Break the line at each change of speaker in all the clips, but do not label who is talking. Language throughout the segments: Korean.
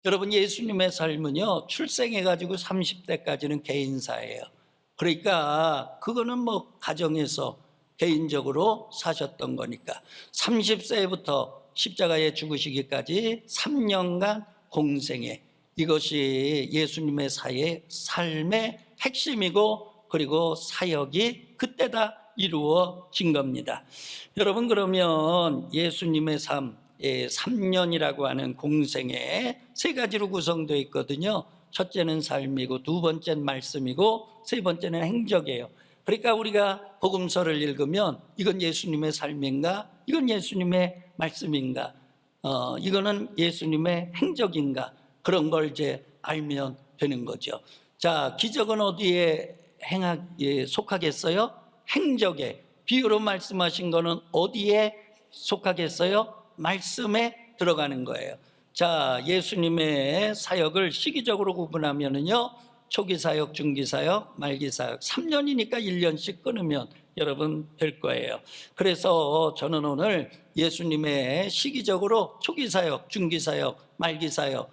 여러분, 예수님의 삶은요, 출생해가지고 30대까지는 개인사예요. 그러니까 그거는 뭐 가정에서 개인적으로 사셨던 거니까 30세부터 십자가에 죽으시기까지 3년간 공생애, 이것이 예수님의 삶의 핵심이고, 그리고 사역이 그때 다 이루어진 겁니다. 여러분, 그러면 예수님의 삶, 3년이라고 하는 공생에 세 가지로 구성되어 있거든요. 첫째는 삶이고, 두 번째는 말씀이고, 세 번째는 행적이에요. 그러니까 우리가 복음서를 읽으면 이건 예수님의 삶인가, 이건 예수님의 말씀인가, 이거는 예수님의 행적인가, 그런 걸 이제 알면 되는 거죠. 자, 기적은 어디에 속하겠어요? 행적에. 비유로 말씀하신 거는 어디에 속하겠어요? 말씀에 들어가는 거예요. 자, 예수님의 사역을 시기적으로 구분하면은요, 초기 사역, 중기 사역, 말기 사역, 3년이니까 1년씩 끊으면 여러분 될 거예요. 그래서 저는 오늘 예수님의 시기적으로 초기 사역, 중기 사역, 말기 사역,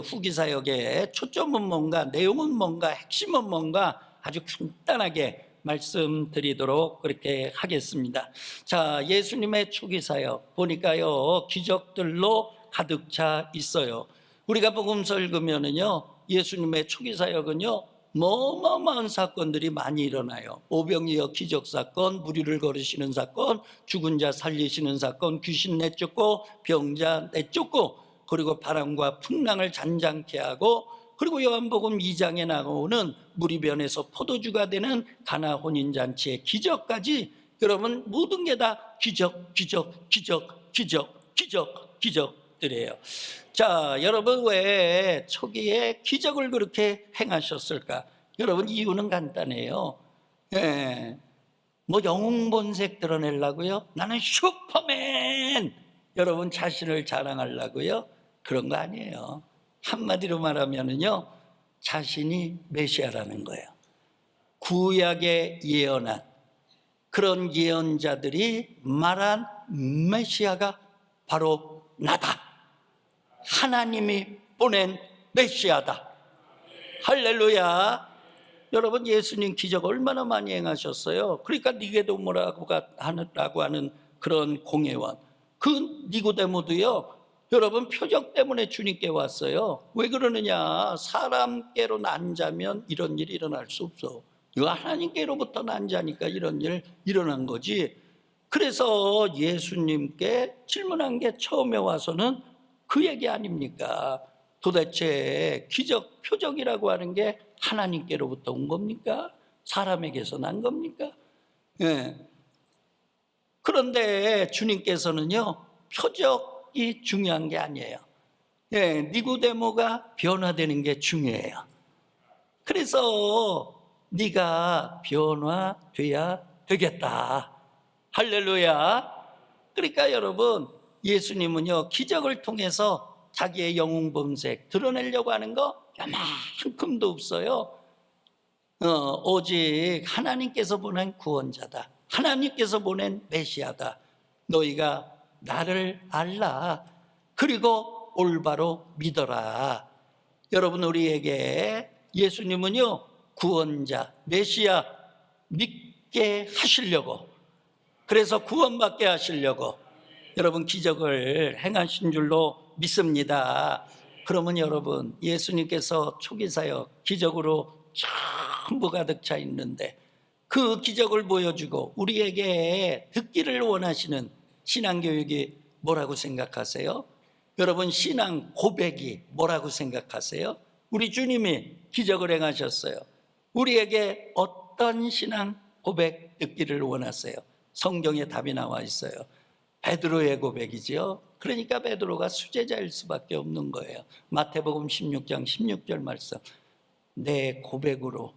후기 사역의 초점은 뭔가, 내용은 뭔가, 핵심은 뭔가 아주 간단하게 말씀드리도록 그렇게 하겠습니다. 자, 예수님의 초기 사역 보니까요, 기적들로 가득 차 있어요. 우리가 복음서 읽으면은요, 예수님의 초기 사역은요, 어마어마한 사건들이 많이 일어나요. 오병이어 기적 사건, 무리를 걸으시는 사건, 죽은 자 살리시는 사건, 귀신 내쫓고 병자 내쫓고, 그리고 바람과 풍랑을 잔잔케 하고, 그리고 요한복음 2장에 나오는 무리변에서 포도주가 되는 가나 혼인잔치의 기적까지, 여러분, 모든 게 다 기적들이에요. 자, 여러분, 왜 초기에 기적을 그렇게 행하셨을까? 여러분, 이유는 간단해요. 뭐 영웅 본색 드러내려고요? 나는 슈퍼맨! 여러분, 자신을 자랑하려고요? 그런 거 아니에요. 한마디로 말하면은요, 자신이 메시아라는 거예요. 구약에 예언한 그런 예언자들이 말한 메시아가 바로 나다. 하나님이 보낸 메시아다. 할렐루야. 여러분, 예수님 기적 얼마나 많이 행하셨어요. 그러니까 니고데모라고 하는 그런 공회원, 그 니고데모도요, 여러분, 표적 때문에 주님께 왔어요. 왜 그러느냐? 사람께로 난 자면 이런 일이 일어날 수 없어. 이거 하나님께로부터 난 자니까 이런 일 일어난 거지. 그래서 예수님께 질문한 게 처음에 와서는 그 얘기 아닙니까? 도대체 기적, 표적이라고 하는 게 하나님께로부터 온 겁니까? 사람에게서 난 겁니까? 그런데 주님께서는요, 표적이 중요한 게 아니에요. 니고데모가 변화되는 게 중요해요. 그래서 네가 변화돼야 되겠다. 할렐루야. 그러니까 여러분, 예수님은요, 기적을 통해서 자기의 영웅 본색 드러내려고 하는 거 요만큼도 없어요. 오직 하나님께서 보낸 구원자다. 하나님께서 보낸 메시아다. 너희가 나를 알라. 그리고 올바로 믿어라. 여러분, 우리에게 예수님은요, 구원자, 메시아 믿게 하시려고, 그래서 구원받게 하시려고 여러분 기적을 행하신 줄로 믿습니다. 그러면 여러분, 예수님께서 초기 사역 기적으로 전부 가득 차 있는데, 그 기적을 보여주고 우리에게 듣기를 원하시는 신앙교육이 뭐라고 생각하세요? 여러분, 신앙 고백이 뭐라고 생각하세요? 우리 주님이 기적을 행하셨어요. 우리에게 어떤 신앙 고백 듣기를 원하세요? 성경에 답이 나와 있어요. 베드로의 고백이죠. 그러니까 베드로가 수제자일 수밖에 없는 거예요. 마태복음 16장 16절 말씀, 내 고백으로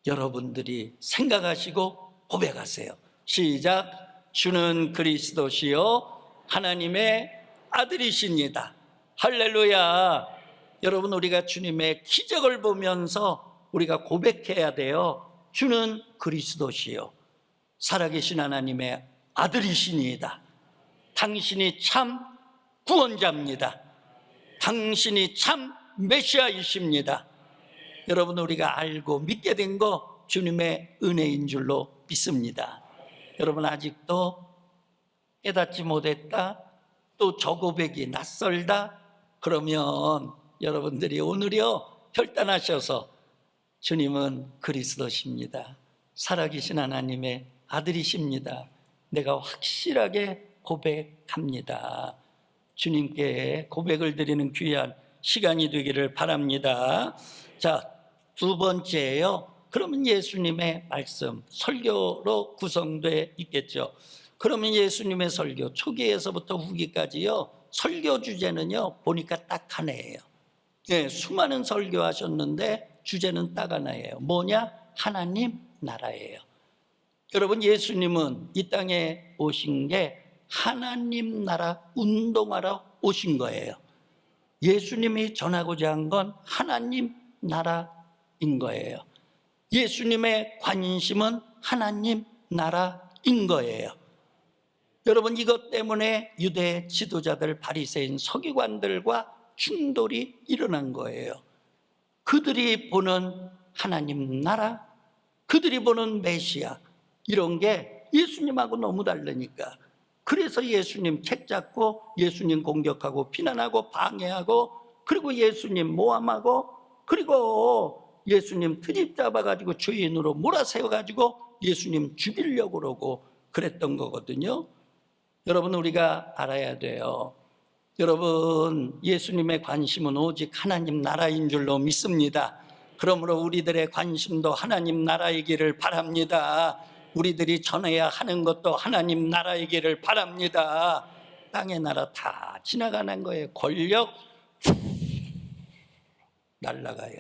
여러분들이 생각하시고 고백하세요. 시작. 주는 그리스도시요 하나님의 아들이십니다. 할렐루야. 여러분, 우리가 주님의 기적을 보면서 우리가 고백해야 돼요. 주는 그리스도시요 살아계신 하나님의 아들이시니이다. 당신이 참 구원자입니다. 당신이 참 메시아이십니다. 여러분, 우리가 알고 믿게 된 거 주님의 은혜인 줄로 믿습니다. 여러분, 아직도 깨닫지 못했다, 또 저 고백이 낯설다, 그러면 여러분들이 오늘요 결단하셔서 주님은 그리스도십니다, 살아계신 하나님의 아들이십니다, 내가 확실하게 고백합니다. 주님께 고백을 드리는 귀한 시간이 되기를 바랍니다. 자, 두 번째예요. 그러면 예수님의 말씀, 설교로 구성되어 있겠죠. 그러면 예수님의 설교, 초기에서부터 후기까지요, 설교 주제는요, 보니까 딱 하나예요. 예, 수많은 설교하셨는데 주제는 딱 하나예요. 뭐냐? 하나님 나라예요. 여러분, 예수님은 이 땅에 오신 게 하나님 나라 운동하러 오신 거예요. 예수님이 전하고자 한 건 하나님 나라인 거예요. 예수님의 관심은 하나님 나라인 거예요. 여러분, 이것 때문에 유대 지도자들, 바리새인, 서기관들과 충돌이 일어난 거예요. 그들이 보는 하나님 나라, 그들이 보는 메시아, 이런 게 예수님하고 너무 다르니까. 그래서 예수님 책 잡고 예수님 공격하고 비난하고 방해하고, 그리고 예수님 모함하고, 그리고 예수님 트집 잡아가지고 주인으로 몰아세워가지고 예수님 죽이려고 그러고 그랬던 거거든요. 여러분, 우리가 알아야 돼요. 여러분, 예수님의 관심은 오직 하나님 나라인 줄로 믿습니다. 그러므로 우리들의 관심도 하나님 나라이기를 바랍니다. 우리들이 전해야 하는 것도 하나님 나라이기를 바랍니다. 땅의 나라 다 지나가는 거예요. 권력 날아가요.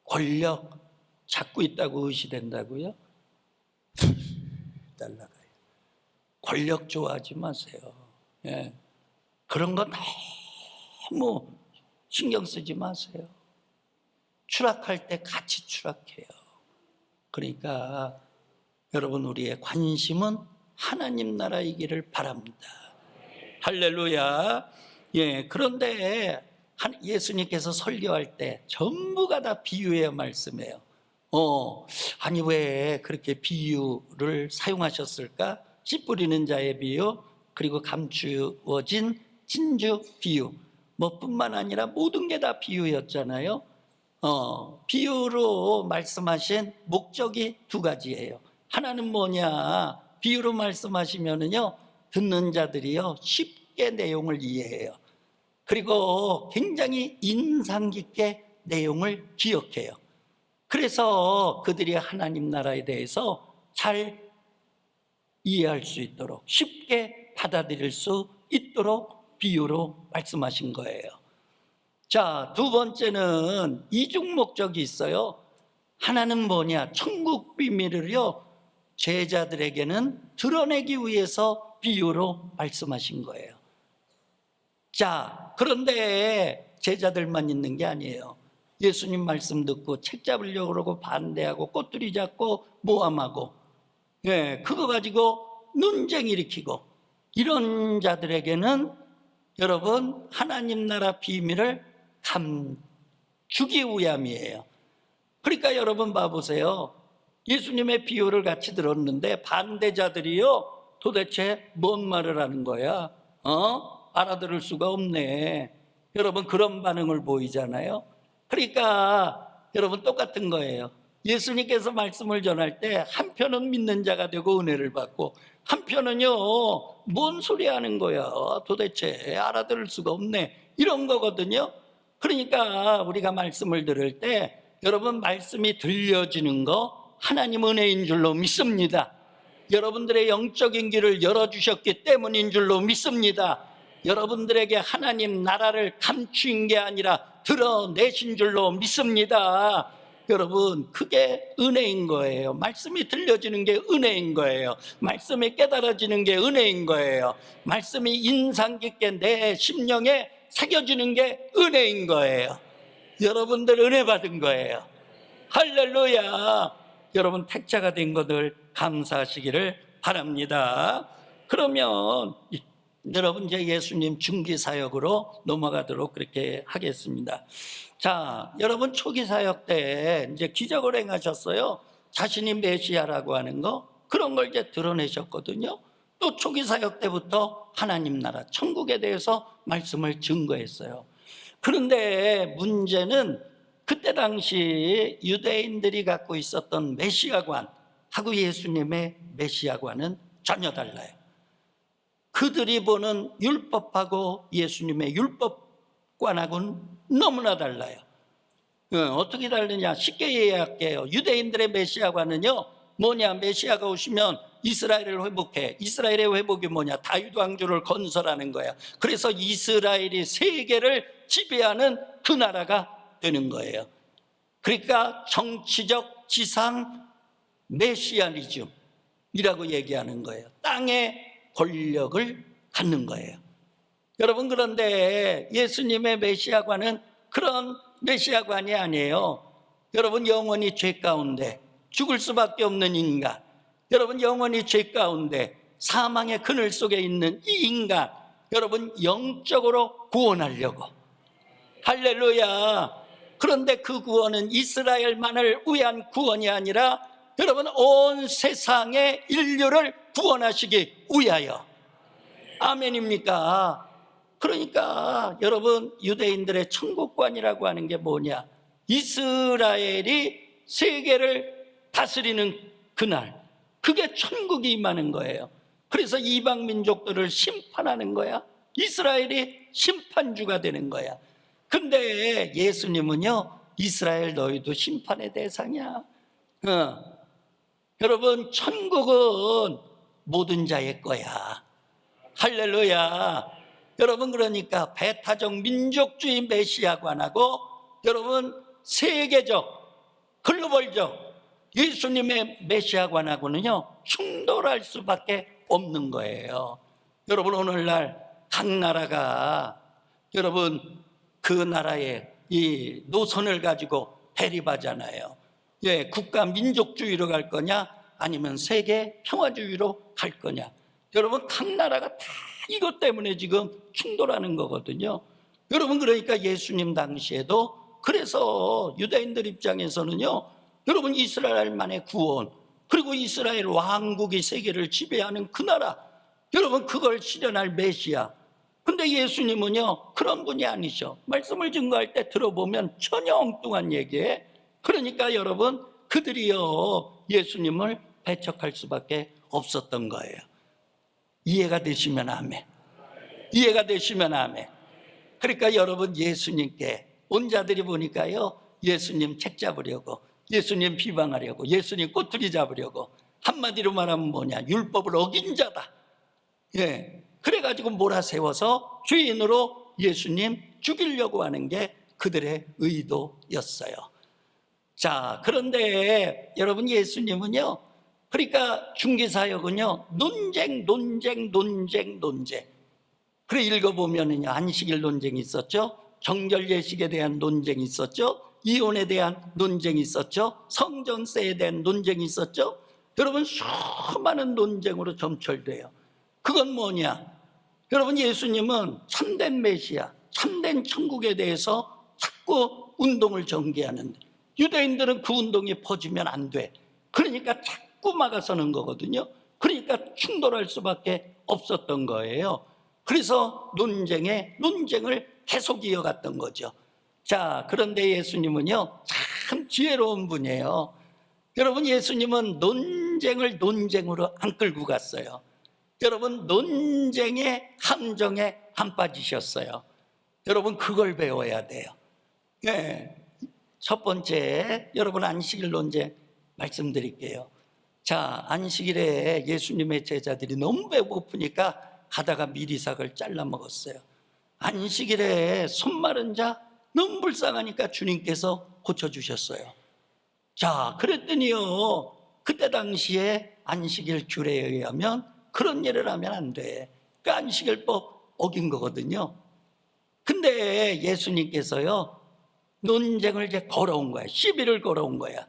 권력 잡고 있다고 의시된다고요? 날아가요. 권력 좋아하지 마세요. 예. 그런 거 너무 신경 쓰지 마세요. 추락할 때 같이 추락해요. 그러니까 여러분, 우리의 관심은 하나님 나라이기를 바랍니다. 할렐루야. 예, 그런데 예수님께서 설교할 때 전부가 다 비유의 말씀이에요. 아니 왜 그렇게 비유를 사용하셨을까? 씨 뿌리는 자의 비유, 그리고 감추어진 진주 비유, 뿐만 아니라 모든 게 다 비유였잖아요. 비유로 말씀하신 목적이 두 가지예요. 하나는 뭐냐? 비유로 말씀하시면은요, 듣는 자들이요 쉽게 내용을 이해해요. 그리고 굉장히 인상 깊게 내용을 기억해요. 그래서 그들이 하나님 나라에 대해서 잘 이해할 수 있도록, 쉽게 받아들일 수 있도록 비유로 말씀하신 거예요. 자, 두 번째는 이중 목적이 있어요. 하나는 뭐냐? 천국 비밀을요 제자들에게는 드러내기 위해서 비유로 말씀하신 거예요. 자, 그런데 제자들만 있는 게 아니에요. 예수님 말씀 듣고 책 잡으려고 그러고 반대하고 꼬투리 잡고 모함하고, 예, 그거 가지고 논쟁 일으키고 이런 자들에게는 여러분 하나님 나라 비밀을 감추기 위함이에요. 그러니까 여러분 봐보세요. 예수님의 비유를 같이 들었는데 반대자들이요 도대체 뭔 말을 하는 거야? 알아들을 수가 없네. 여러분, 그런 반응을 보이잖아요. 그러니까 여러분 똑같은 거예요. 예수님께서 말씀을 전할 때 한편은 믿는 자가 되고 은혜를 받고, 한편은요 뭔 소리 하는 거야, 도대체 알아들을 수가 없네, 이런 거거든요. 그러니까 우리가 말씀을 들을 때 여러분, 말씀이 들려지는 거 하나님 은혜인 줄로 믿습니다. 여러분들의 영적인 길을 열어주셨기 때문인 줄로 믿습니다. 여러분들에게 하나님 나라를 감추인 게 아니라 드러내신 줄로 믿습니다. 여러분, 그게 은혜인 거예요. 말씀이 들려지는 게 은혜인 거예요. 말씀이 깨달아지는 게 은혜인 거예요. 말씀이 인상 깊게 내 심령에 새겨지는 게 은혜인 거예요. 여러분들 은혜 받은 거예요. 할렐루야. 여러분, 택자가 된 것을 감사하시기를 바랍니다. 그러면 여러분 이제 예수님 중기 사역으로 넘어가도록 그렇게 하겠습니다. 자, 여러분 초기 사역 때 이제 기적을 행하셨어요. 자신이 메시아라고 하는 거 그런 걸 이제 드러내셨거든요. 또 초기 사역 때부터 하나님 나라 천국에 대해서 말씀을 증거했어요. 그런데 문제는 그때 당시 유대인들이 갖고 있었던 메시아관하고 예수님의 메시아관은 전혀 달라요. 그들이 보는 율법하고 예수님의 율법관하고는 너무나 달라요. 어떻게 다르냐? 쉽게 이해할게요. 유대인들의 메시아관은요, 뭐냐? 메시아가 오시면 이스라엘을 회복해. 이스라엘의 회복이 뭐냐? 다윗 왕조를 건설하는 거야. 그래서 이스라엘이 세계를 지배하는 그 나라가 되는 거예요. 그러니까 정치적 지상 메시아니즘이라고 얘기하는 거예요. 땅의 권력을 갖는 거예요. 여러분, 그런데 예수님의 메시아관은 그런 메시아관이 아니에요. 여러분, 영원히 죄 가운데 죽을 수밖에 없는 인간, 여러분 영원히 죄 가운데 사망의 그늘 속에 있는 이 인간, 여러분 영적으로 구원하려고. 할렐루야. 그런데 그 구원은 이스라엘만을 위한 구원이 아니라 여러분 온 세상의 인류를 구원하시기 위하여. 아멘입니까? 그러니까 여러분 유대인들의 천국관이라고 하는 게 뭐냐? 이스라엘이 세계를 다스리는 그날, 그게 천국이 임하는 거예요. 그래서 이방 민족들을 심판하는 거야. 이스라엘이 심판주가 되는 거야. 근데 예수님은요, 이스라엘 너희도 심판의 대상이야. 여러분 천국은 모든 자의 거야. 할렐루야. 여러분, 그러니까 배타적 민족주의 메시아관하고 여러분 세계적 글로벌적 예수님의 메시아관하고는요 충돌할 수밖에 없는 거예요. 여러분, 오늘날 각 나라가 여러분 그 나라의 이 노선을 가지고 대립하잖아요. 예, 국가 민족주의로 갈 거냐 아니면 세계 평화주의로 갈 거냐. 여러분 각 나라가 다 이것 때문에 지금 충돌하는 거거든요. 여러분, 그러니까 예수님 당시에도 그래서 유대인들 입장에서는요, 여러분 이스라엘만의 구원, 그리고 이스라엘 왕국이 세계를 지배하는 그 나라, 여러분 그걸 실현할 메시아. 근데 예수님은요 그런 분이 아니셔. 말씀을 증거할 때 들어보면 전혀 엉뚱한 얘기에. 그러니까 여러분 그들이요 예수님을 배척할 수밖에 없었던 거예요. 이해가 되시면 아멘. 이해가 되시면 아멘. 그러니까 여러분 예수님께 온 자들이 보니까요 예수님 책 잡으려고, 예수님 비방하려고, 예수님 꼬투리 잡으려고, 한마디로 말하면 뭐냐, 율법을 어긴 자다. 예, 그래가지고 몰아세워서 죄인으로 예수님 죽이려고 하는 게 그들의 의도였어요. 자, 그런데 여러분 예수님은요, 그러니까 중기사역은요 논쟁. 그래 읽어보면은요 안식일 논쟁이 있었죠, 정결 예식에 대한 논쟁이 있었죠, 이혼에 대한 논쟁이 있었죠, 성전세에 대한 논쟁이 있었죠. 여러분 수많은 논쟁으로 점철돼요. 그건 뭐냐? 여러분 예수님은 참된 메시아, 참된 천국에 대해서 자꾸 운동을 전개하는데 유대인들은 그 운동이 퍼지면 안 돼. 그러니까 자꾸 막아서는 거거든요. 그러니까 충돌할 수밖에 없었던 거예요. 그래서 논쟁을 계속 이어갔던 거죠. 자, 그런데 예수님은요 참 지혜로운 분이에요. 여러분 예수님은 논쟁을 논쟁으로 안 끌고 갔어요. 여러분 논쟁의 함정에 안 빠지셨어요. 여러분 그걸 배워야 돼요. 네. 첫 번째, 여러분 안식일 논쟁 말씀드릴게요. 자, 안식일에 예수님의 제자들이 너무 배고프니까 가다가 미리삭을 잘라 먹었어요. 안식일에 손 마른 자 너무 불쌍하니까 주님께서 고쳐주셨어요. 자, 그랬더니요 그때 당시에 안식일 규례에 의하면 그런 일을 하면 안 돼. 그 안식일법 어긴 거거든요. 근데 예수님께서요 논쟁을 이제 걸어온 거야. 시비를 걸어온 거야.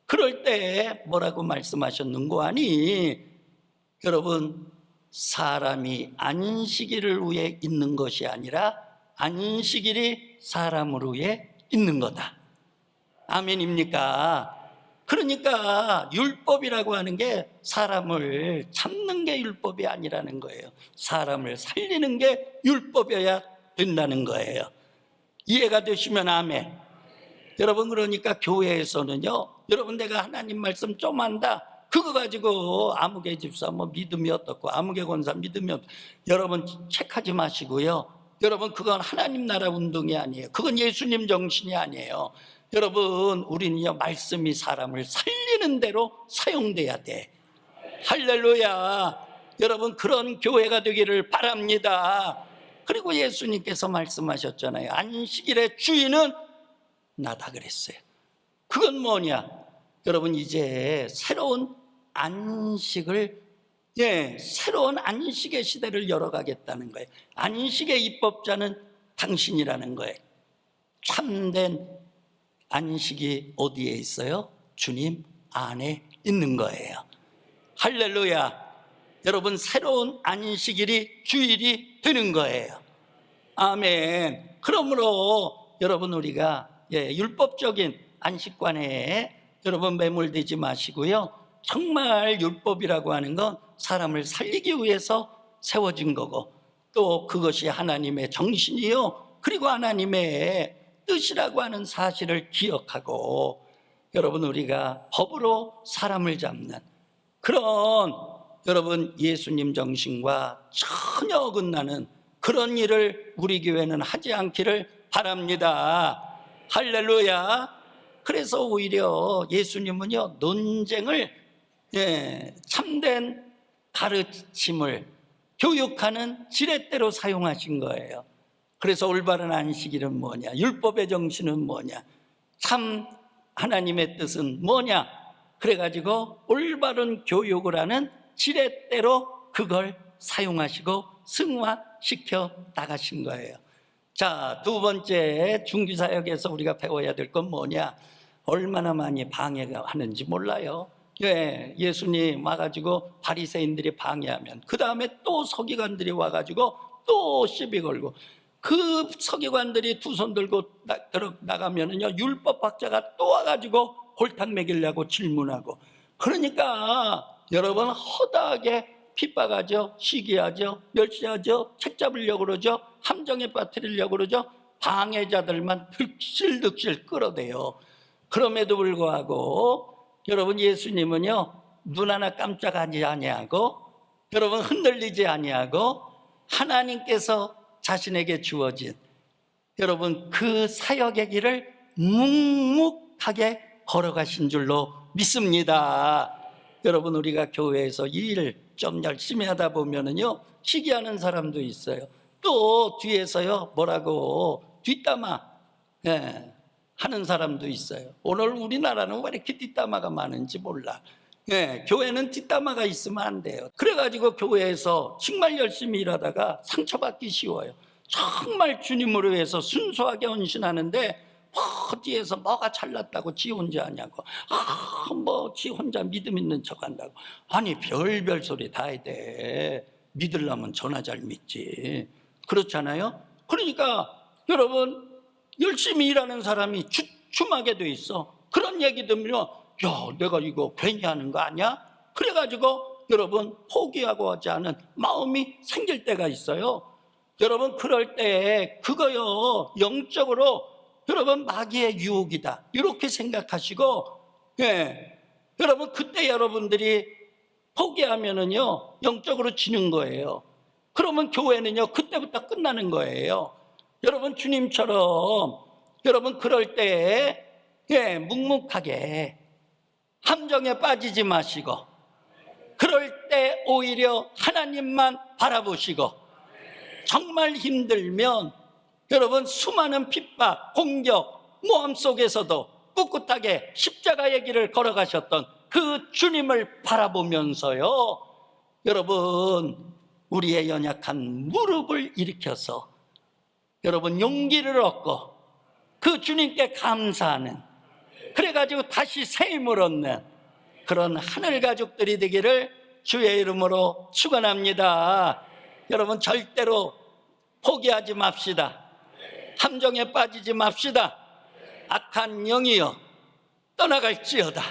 그럴 때 뭐라고 말씀하셨는고 하니, 여러분 사람이 안식일을 위해 있는 것이 아니라 안식일이 사람을 위해 있는 거다. 아멘입니까? 그러니까 율법이라고 하는 게 사람을 잡는 게 율법이 아니라는 거예요. 사람을 살리는 게 율법이어야 된다는 거예요. 이해가 되시면 아멘. 여러분, 그러니까 교회에서는요, 여러분 내가 하나님 말씀 좀 안다, 그거 가지고 아무개 집사 뭐 믿음이 어떻고 아무개 권사 믿음이 어떻고, 여러분 책하지 마시고요. 여러분, 그건 하나님 나라 운동이 아니에요. 그건 예수님 정신이 아니에요. 여러분, 우리는요, 말씀이 사람을 살리는 대로 사용돼야 돼. 할렐루야. 여러분, 그런 교회가 되기를 바랍니다. 그리고 예수님께서 말씀하셨잖아요. 안식일의 주인은 나다 그랬어요. 그건 뭐냐? 여러분, 이제 새로운 안식을, 새로운 안식의 시대를 열어가겠다는 거예요. 안식의 입법자는 당신이라는 거예요. 참된 안식이 어디에 있어요? 주님 안에 있는 거예요. 할렐루야. 여러분, 새로운 안식일이 주일이 되는 거예요. 아멘. 그러므로 여러분, 우리가 율법적인 안식관에 여러분 매몰되지 마시고요. 정말 율법이라고 하는 건 사람을 살리기 위해서 세워진 거고, 또 그것이 하나님의 정신이요, 그리고 하나님의 뜻이라고 하는 사실을 기억하고, 여러분, 우리가 법으로 사람을 잡는 그런, 여러분, 예수님 정신과 전혀 어긋나는 그런 일을 우리 교회는 하지 않기를 바랍니다. 할렐루야. 그래서 오히려 예수님은요, 논쟁을, 참된 가르침을 교육하는 지렛대로 사용하신 거예요. 그래서 올바른 안식일은 뭐냐, 율법의 정신은 뭐냐, 참 하나님의 뜻은 뭐냐, 그래가지고 올바른 교육을 하는 지렛대로 그걸 사용하시고 승화시켜 나가신 거예요. 자, 두 번째, 중기사역에서 우리가 배워야 될 건 뭐냐? 얼마나 많이 방해하는지 몰라요. 예수님 와가지고 바리새인들이 방해하면 그 다음에 또 서기관들이 와가지고 또 시비 걸고, 그 서기관들이 두 손 들고 나가면은요, 율법학자가 또 와가지고 골탕 먹이려고 질문하고, 그러니까 여러분 허다하게 핍박하죠, 시기하죠, 멸시하죠, 책 잡으려고 그러죠, 함정에 빠뜨리려고 그러죠. 방해자들만 득실득실 끌어대요. 그럼에도 불구하고 여러분, 예수님은요, 눈 하나 깜짝하지 아니하고, 여러분 흔들리지 아니하고, 하나님께서 자신에게 주어진 여러분 그 사역의 길을 묵묵하게 걸어가신 줄로 믿습니다. 여러분, 우리가 교회에서 일 좀 열심히 하다 보면은요, 시기하는 사람도 있어요. 또 뒤에서요, 뭐라고 뒷담화 하는 사람도 있어요. 오늘 우리나라는 왜 이렇게 뒷담화가 많은지 몰라. 교회는 뒷담화가 있으면 안 돼요. 그래가지고 교회에서 정말 열심히 일하다가 상처받기 쉬워요. 정말 주님으로 위해서 순수하게 헌신하는데 뒤에서 뭐가 잘났다고 지 혼자 하냐고, 지 혼자 믿음 있는 척 한다고. 아니, 별별 소리 다 해야 돼. 믿으려면 전화 잘 믿지. 그렇잖아요. 그러니까 여러분, 열심히 일하는 사람이 주춤하게 돼 있어. 그런 얘기 들으면, 야, 내가 이거 괜히 하는 거 아니야? 그래가지고 여러분 포기하고 하지 않은 마음이 생길 때가 있어요. 여러분, 그럴 때 그거요, 영적으로 여러분 마귀의 유혹이다, 이렇게 생각하시고, 여러분 그때 여러분들이 포기하면은요, 영적으로 지는 거예요. 그러면 교회는요, 그때부터 끝나는 거예요. 여러분, 주님처럼 여러분 그럴 때 묵묵하게 함정에 빠지지 마시고, 그럴 때 오히려 하나님만 바라보시고, 정말 힘들면 여러분 수많은 핍박, 공격, 모함 속에서도 꿋꿋하게 십자가의 길을 걸어가셨던 그 주님을 바라보면서요, 여러분 우리의 연약한 무릎을 일으켜서 여러분 용기를 얻고 그 주님께 감사하는, 그래가지고 다시 새 힘을 얻는 그런 하늘 가족들이 되기를 주의 이름으로 축원합니다. 여러분 절대로 포기하지 맙시다. 함정에 빠지지 맙시다. 악한 영이여 떠나갈지어다.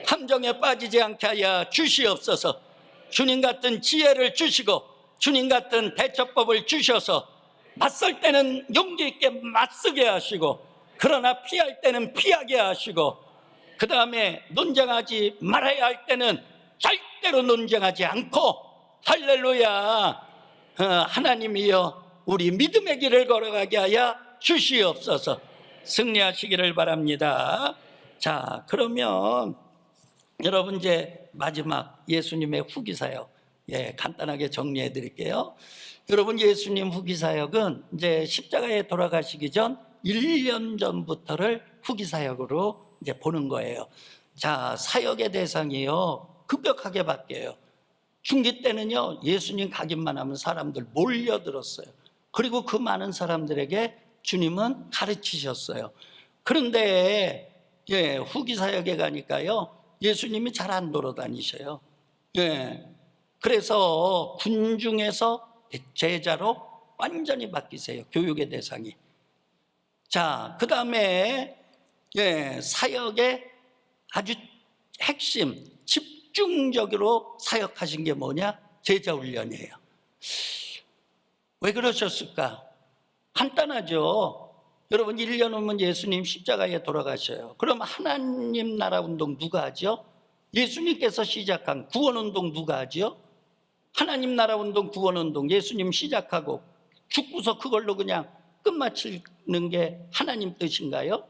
함정에 빠지지 않게 하여 주시옵소서. 주님 같은 지혜를 주시고 주님 같은 대처법을 주셔서 맞설 때는 용기 있게 맞서게 하시고 그러나 피할 때는 피하게 하시고 그 다음에 논쟁하지 말아야 할 때는 절대로 논쟁하지 않고 할렐루야 하나님이여 우리 믿음의 길을 걸어가게 하여 주시옵소서. 승리하시기를 바랍니다. 자, 그러면 여러분 이제 마지막 예수님의 후기사역 간단하게 정리해 드릴게요. 여러분 예수님 후기사역은 이제 십자가에 돌아가시기 전 1년 전부터를 후기사역으로 이제 보는 거예요. 자, 사역의 대상이요 급격하게 바뀌어요. 중기 때는요 예수님 가기만 하면 사람들 몰려들었어요. 그리고 그 많은 사람들에게 주님은 가르치셨어요. 그런데 후기 사역에 가니까요 예수님이 잘 안 돌아다니셔요. 그래서 군중에서 제자로 완전히 바뀌세요. 교육의 대상이. 자, 그 다음에 사역의 아주 핵심 집중적으로 사역하신 게 뭐냐? 제자 훈련이에요. 왜 그러셨을까? 간단하죠. 여러분 1년 후면 예수님 십자가에 돌아가셔요. 그럼 하나님 나라 운동 누가 하죠? 예수님께서 시작한 구원 운동 누가 하죠? 하나님 나라 운동, 구원 운동 예수님 시작하고 죽고서 그걸로 그냥 끝마치는 게 하나님 뜻인가요?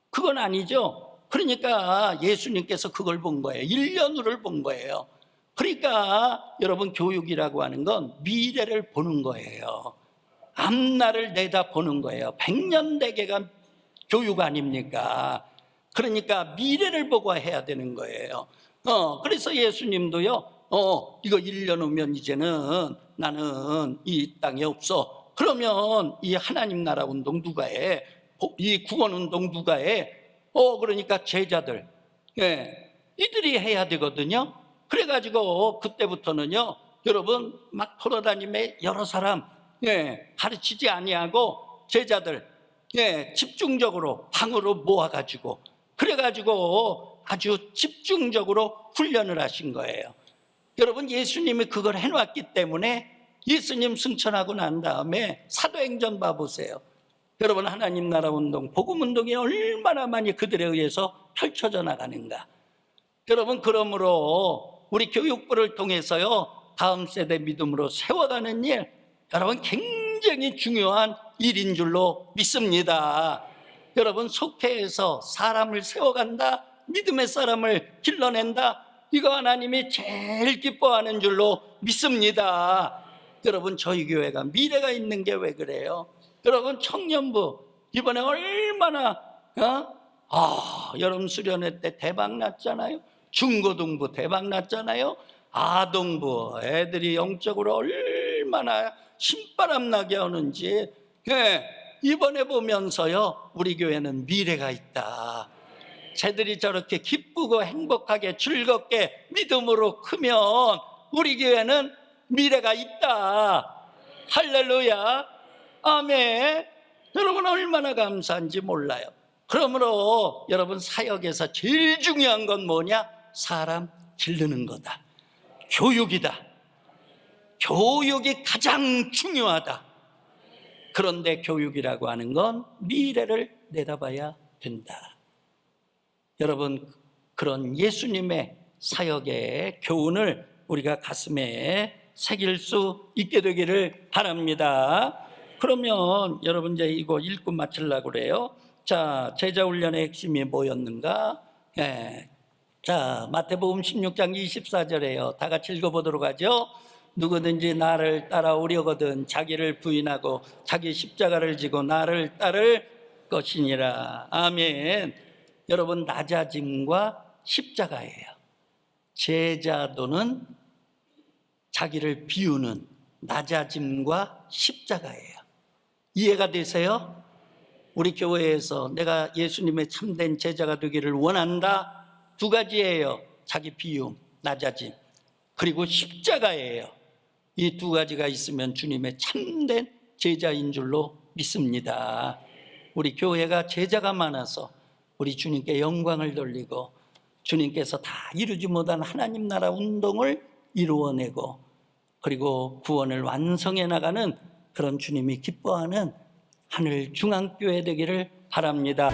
그건 아니죠. 그러니까 예수님께서 그걸 본 거예요. 1년 후를 본 거예요. 그러니까 여러분 교육이라고 하는 건 미래를 보는 거예요. 앞날을 내다보는 거예요. 100년 대계가 교육 아닙니까? 그러니까 미래를 보고 해야 되는 거예요. 그래서 예수님도요 이거 1년 후면 이제는 나는 이 땅에 없어. 그러면 이 하나님 나라 운동 누가 해? 이 구원 운동 누가 해? 그러니까 제자들 이들이 해야 되거든요. 그래가지고 그때부터는요 여러분 막 돌아다니며 여러 사람 가르치지 아니하고 제자들 집중적으로 방으로 모아가지고 그래가지고 아주 집중적으로 훈련을 하신 거예요. 여러분 예수님이 그걸 해놨기 때문에 예수님 승천하고 난 다음에 사도행전 봐보세요. 여러분 하나님 나라 운동, 복음 운동이 얼마나 많이 그들에 의해서 펼쳐져 나가는가. 여러분 그러므로 우리 교육부를 통해서요 다음 세대 믿음으로 세워가는 일 여러분 굉장히 중요한 일인 줄로 믿습니다. 여러분 속회에서 사람을 세워간다, 믿음의 사람을 길러낸다, 이거 하나님이 제일 기뻐하는 줄로 믿습니다. 여러분 저희 교회가 미래가 있는 게 왜 그래요? 여러분 청년부 이번에 얼마나 여름 수련회 때 대박 났잖아요. 중고등부 대박 났잖아요. 아동부 애들이 영적으로 얼마나 신바람 나게 하는지 이번에 보면서요 우리 교회는 미래가 있다. 쟤들이 저렇게 기쁘고 행복하게 즐겁게 믿음으로 크면 우리 교회는 미래가 있다. 할렐루야 아멘. 여러분 얼마나 감사한지 몰라요. 그러므로 여러분 사역에서 제일 중요한 건 뭐냐? 사람 기르는 거다. 교육이다. 교육이 가장 중요하다. 그런데 교육이라고 하는 건 미래를 내다봐야 된다. 여러분 그런 예수님의 사역의 교훈을 우리가 가슴에 새길 수 있게 되기를 바랍니다. 그러면 여러분 이제 이거 읽고 마치려고 그래요. 자, 제자 훈련의 핵심이 뭐였는가? 자, 마태복음 16장 24절에요. 다 같이 읽어보도록 하죠. 누구든지 나를 따라오려거든 자기를 부인하고 자기 십자가를 지고 나를 따를 것이니라. 아멘. 여러분 낮아짐과 십자가예요. 제자도는 자기를 비우는 낮아짐과 십자가예요. 이해가 되세요? 우리 교회에서 내가 예수님의 참된 제자가 되기를 원한다. 두 가지예요. 자기 비움, 낮아짐. 그리고 십자가예요. 이 두 가지가 있으면 주님의 참된 제자인 줄로 믿습니다. 우리 교회가 제자가 많아서 우리 주님께 영광을 돌리고 주님께서 다 이루지 못한 하나님 나라 운동을 이루어내고 그리고 구원을 완성해 나가는 그런 주님이 기뻐하는 하늘 중앙교회 되기를 바랍니다.